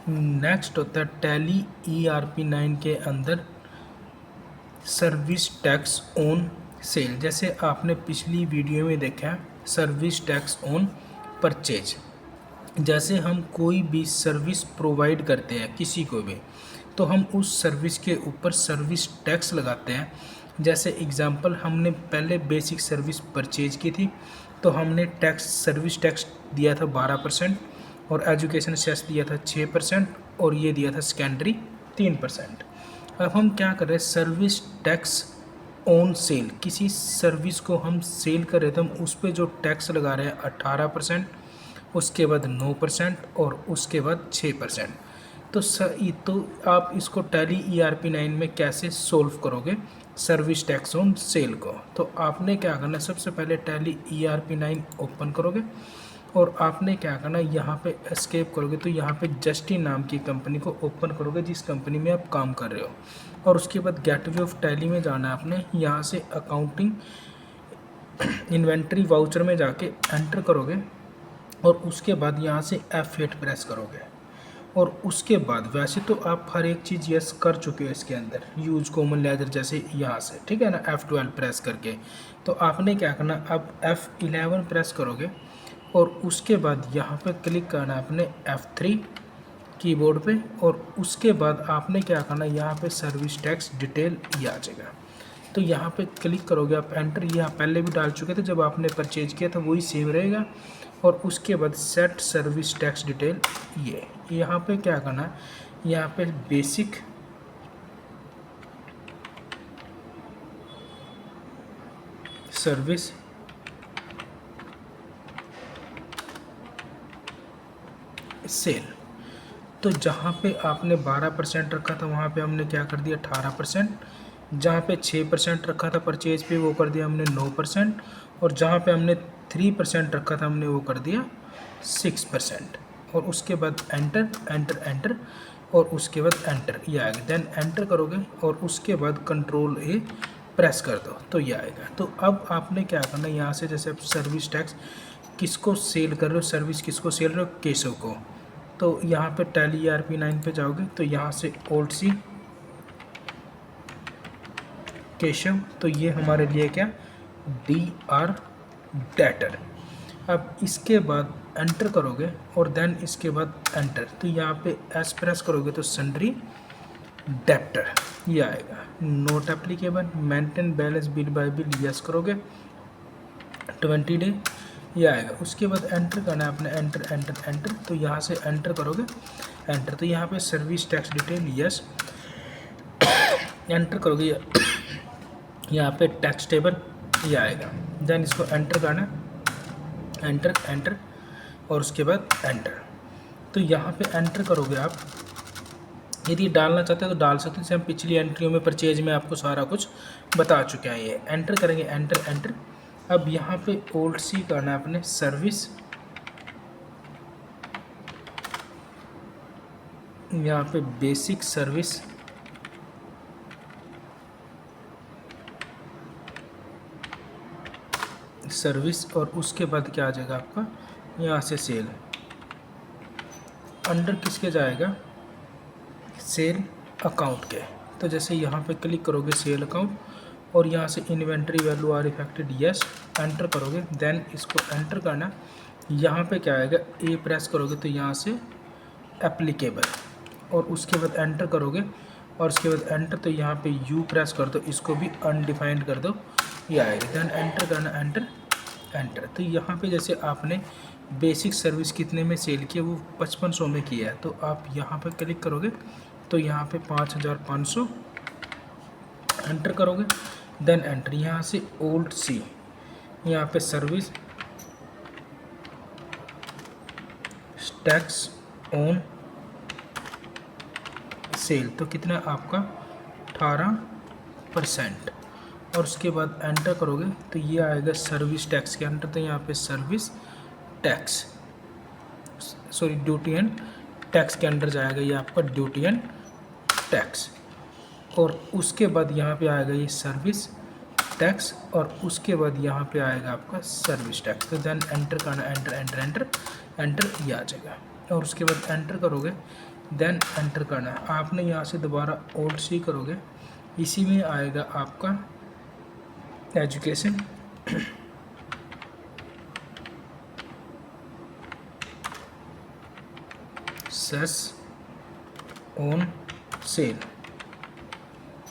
Next होता है tally ERP9 के अंदर सर्विस टैक्स ऑन सेल। जैसे आपने पिछली वीडियो में देखा है सर्विस टैक्स ऑन परचेज। जैसे हम कोई भी सर्विस प्रोवाइड करते हैं किसी को भी, तो हम उस सर्विस के ऊपर सर्विस टैक्स लगाते हैं। जैसे एग्जांपल, हमने पहले बेसिक सर्विस परचेज की थी तो हमने टैक्स सर्विस टैक्स दिया था 12% और एजुकेशन सेस दिया था 6% और ये दिया था सेकेंडरी 3%। अब हम क्या कर रहे हैं, सर्विस टैक्स ऑन सेल, किसी सर्विस को हम सेल कर रहे थे, हम उस पर जो टैक्स लगा रहे हैं 18%, उसके बाद 9% और उसके बाद 6%। तो आप इसको टैली ERP9 में कैसे सोल्व करोगे सर्विस टैक्स ऑन सेल को। तो आपने क्या करना है, सबसे पहले टैली ERP9 ओपन करोगे और आपने क्या करना है, यहाँ पे एस्केप करोगे तो यहाँ पे जस्टी नाम की कंपनी को ओपन करोगे जिस कंपनी में आप काम कर रहे हो। और उसके बाद गेटवे ऑफ टैली में जाना है आपने, यहाँ से अकाउंटिंग इन्वेंट्री वाउचर में जाके एंटर करोगे और उसके बाद यहाँ से F8 प्रेस करोगे। और उसके बाद वैसे तो आप हर एक चीज़ यस कर चुके हो इसके अंदर, यूज कॉमन लेजर जैसे यहाँ से, ठीक है ना, F12 प्रेस करके। तो आपने क्या करना, अब F11 प्रेस करोगे और उसके बाद यहाँ पे क्लिक करना आपने F3 कीबोर्ड पे और उसके बाद आपने क्या करना, यहाँ पे सर्विस टैक्स डिटेल ये आ जाएगा। तो यहाँ पे क्लिक करोगे आप एंटर, यहाँ पहले भी डाल चुके थे जब आपने परचेज किया था, वही सेव रहेगा। और उसके बाद सेट सर्विस टैक्स डिटेल, ये यहाँ पे क्या करना है, यहाँ पे बेसिक सर्विस सेल, तो जहाँ पे आपने 12% रखा था वहाँ पे हमने क्या कर दिया 18%, जहाँ पे 6% रखा था परचेज पे वो कर दिया हमने 9%, और जहाँ पे हमने 3% रखा था हमने वो कर दिया 6%। और उसके बाद एंटर एंटर एंटर और उसके बाद एंटर, ये आएगा। देन एंटर करोगे और उसके बाद कंट्रोल A प्रेस कर दो तो ये आएगा। तो अब आपने क्या करना, यहाँ से जैसे आप सर्विस टैक्स किसको सेल कर रहे हो, सर्विस किसको सेल रहे हो, केशव को, तो यहाँ पे टैली ERP9 पे जाओगे तो यहाँ से ओल्ड सी केशव, तो ये हमारे लिए क्या DR डेटर। अब इसके बाद एंटर करोगे और देन इसके बाद एंटर, तो यहाँ पे एस प्रेस करोगे तो सन्ड्री डेप्टर ये आएगा। Note applicable, maintain balance bill bye bill yes करोगे, 20 डे ये आएगा। उसके बाद एंटर करना है आपने, एंटर एंटर एंटर, तो यहाँ से एंटर करोगे एंटर, तो यहाँ पे service tax detail yes enter करोगे, यहाँ पे टैक्स टेबल ये आएगा। देन इसको एंटर करना, एंटर एंटर और उसके बाद एंटर। तो यहाँ पे एंटर करोगे आप, यदि डालना चाहते हो तो डाल सकते हैं, जैसे हम पिछली एंट्रियों में परचेज में आपको सारा कुछ बता चुके हैं। ये एंटर करेंगे, एंटर एंटर। अब यहाँ पे ओल्ड सी करना है अपने सर्विस, यहाँ पे बेसिक सर्विस और उसके बाद क्या आ जाएगा आपका, यहाँ से सेल, अंडर किसके जाएगा, सेल अकाउंट के। तो जैसे यहाँ पे क्लिक करोगे सेल अकाउंट और यहाँ से inventory value are affected yes enter करोगे, देन इसको एंटर करना। यहाँ पे क्या आएगा, ए प्रेस करोगे तो यहाँ से एप्लीकेबल और उसके बाद एंटर करोगे और उसके बाद एंटर, तो यहाँ पे यू प्रेस कर दो, इसको भी अनडिफाइंड कर दो, ये आएगा। देन एंटर करना, एंटर एंटर। तो यहाँ पे जैसे आपने बेसिक सर्विस कितने में सेल किया, वो 5500 में किया है, तो आप यहाँ पे क्लिक करोगे तो यहाँ पे 5500 एंटर करोगे, देन एंटर। यहाँ से ओल्ड सी, यहाँ पे सर्विस टैक्स ऑन सेल, तो कितना आपका 18%। और उसके बाद एंटर करोगे तो ये आएगा सर्विस टैक्स के अंदर, तो यहाँ पे service tax sorry duty and tax के अंदर जाएगा ये आपका ड्यूटी एंड टैक्स। और उसके बाद यहाँ पे आएगा ये सर्विस टैक्स और उसके बाद यहाँ पे आएगा आपका सर्विस टैक्स। तो देन एंटर करना, एंटर एंटर एंटर एंटर, ये आ जाएगा। और उसके बाद एंटर करोगे देन एंटर करना है। आपने यहाँ से दोबारा Alt C करोगे, इसी में आएगा आपका एजुकेशन, सेस ऑन सेल।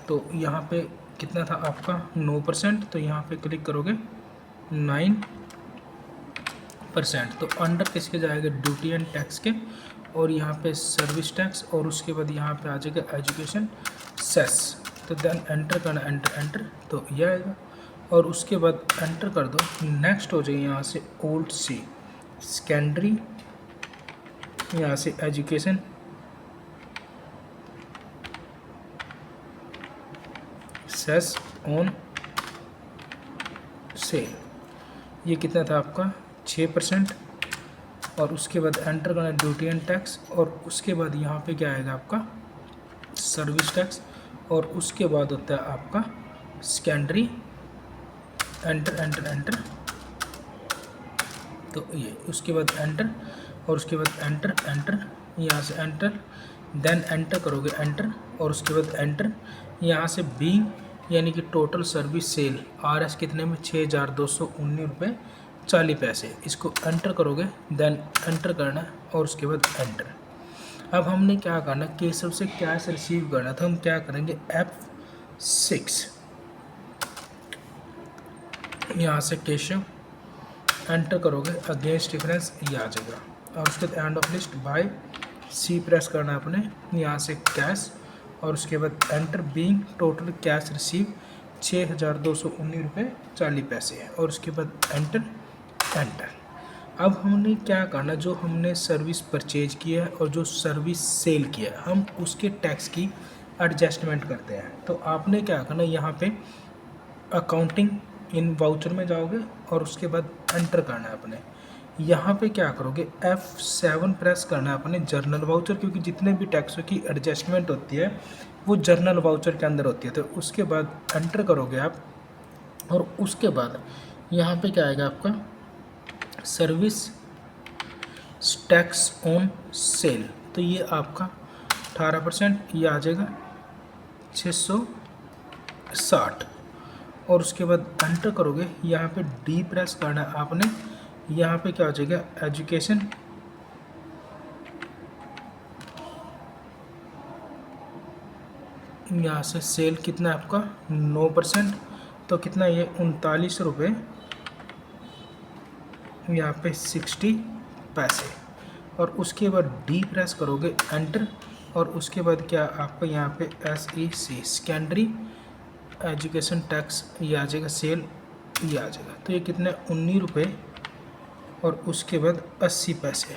तो यहाँ पे कितना था आपका 9%, तो यहाँ पे क्लिक करोगे 9%। तो अंडर किसके जाएगा, ड्यूटी एंड टैक्स के, और यहाँ पे सर्विस टैक्स, और उसके बाद यहाँ पे आ जाएगा एजुकेशन सेस। तो देन एंटर करना, एंटर, तो ये आएगा, और उसके बाद एंटर कर दो। नेक्स्ट हो जाएगा यहाँ से Alt C, सेकेंडरी, यहाँ से एजुकेशन, सेस ऑन सेल। ये कितना था आपका 6%, और उसके बाद एंटर करना ड्यूटी एंड टैक्स, और उसके बाद यहाँ पे क्या आएगा आपका सर्विस टैक्स, और उसके बाद होता है आपका सेकेंडरी, एंटर, तो ये उसके बाद एंटर, और उसके बाद एंटर, यहाँ से एंटर, देन एंटर करोगे एंटर, और उसके बाद एंटर, यहाँ से बीइंग यानी कि टोटल सर्विस सेल RS कितने में 6,219 रुपये 40 पैसे, इसको एंटर करोगे, देन एंटर करना है, और उसके बाद एंटर। अब हमने क्या करना, केशव से कैश रिसीव करना था, हम क्या करेंगे F6, यहाँ से केशव एंटर करोगे, अगेंस्ट डिफरेंस ये आ जाएगा, और उसके बाद end of list by C press करना है अपने, यहाँ से कैश, और उसके बाद enter, being total cash receive 6,219 रुपये 40 पैसे है, और उसके बाद एंटर। अब हमने क्या करना, जो हमने सर्विस परचेज किया है और जो सर्विस सेल किया है, हम उसके टैक्स की एडजस्टमेंट करते हैं। तो आपने क्या करना, यहाँ पे अकाउंटिंग इन वाउचर में जाओगे, और उसके बाद एंटर करना है अपने, यहाँ पे क्या करोगे F7 प्रेस करना है अपने जर्नल वाउचर, क्योंकि जितने भी टैक्सों की एडजस्टमेंट होती है वो जर्नल वाउचर के अंदर होती है। तो उसके बाद एंटर करोगे आप, और उसके बाद यहाँ पे क्या आएगा आपका सर्विस टैक्स ऑन सेल, तो ये आपका 18% ये आ जाएगा 660, और उसके बाद एंटर करोगे, यहाँ पे D प्रेस करना है आपने, यहाँ पे क्या हो जाएगा एजुकेशन, यहाँ से सेल कितना है आपका 9%, तो कितना ये 39 रुपये यहाँ पे 60 पैसे, और उसके बाद D प्रेस करोगे एंटर, और उसके बाद क्या आपका यहाँ पे SEC सेकेंडरी एजुकेशन टैक्स ये आ जाएगा, सेल ये आ जाएगा, तो ये कितने 19 रुपये, और उसके बाद 80 पैसे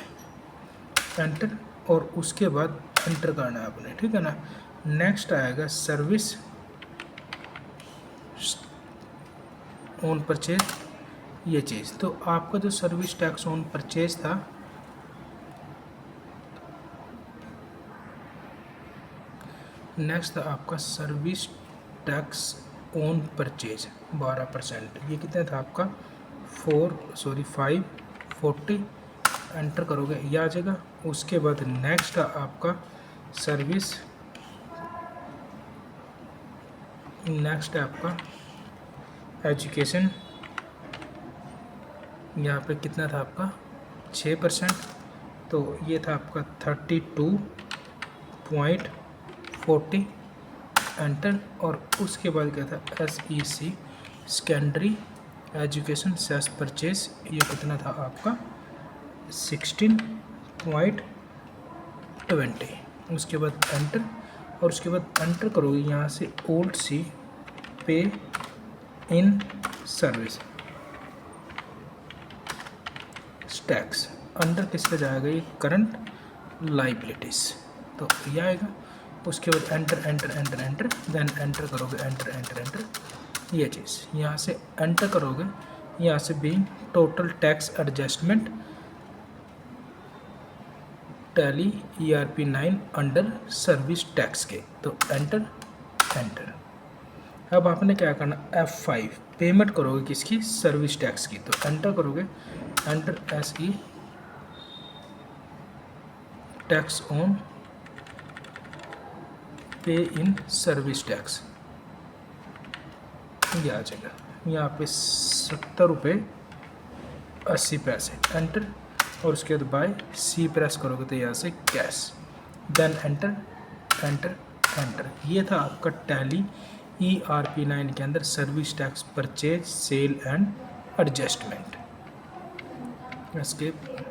एंटर, और उसके बाद एंटर करना है आपने, ठीक है ना। नेक्स्ट आएगा सर्विस ऑन परचेज, ये चीज़, तो आपका जो सर्विस टैक्स ऑन परचेज था नेक्स्ट था आपका सर्विस टैक्स ऑन परचेज 12%, ये कितना था आपका 540 एंटर करोगे ये आ जाएगा। उसके बाद नेक्स्ट आपका सर्विस, नेक्स्ट है आपका एजुकेशन, यहाँ पे कितना था आपका 6%, तो ये था आपका 32.40 एंटर, और उसके बाद क्या था SEC secondary education cess purchase, ये कितना था आपका 16.20, उसके बाद एंटर, और उसके बाद एंटर करोगे यहाँ से Alt C पे इन सर्विस टैक्स, अंडर किसका जाएगा ये करंट लाइबिलिटीज़, तो ये आएगा। उसके बाद enter enter enter enter, then enter करोगे एंटर एंटर एंटर, ये चीज़ यहाँ से एंटर करोगे, यहाँ से भी total tax adjustment Tally ERP 9 under service tax के, तो एंटर एंटर। अब आपने क्या करना F5 पेमेंट करोगे किसकी सर्विस टैक्स की, तो एंटर करोगे एंटर SE टैक्स ऑन पे इन सर्विस टैक्स, ये आ जाएगा यहाँ पे 70 रुपये 80 पैसे, एंटर। और उसके बाद बाय सी प्रेस करोगे तो यहाँ से cash, then enter enter enter. ये था आपका टैली ERP9 के अंदर service tax purchase sale and adjustment. Escape.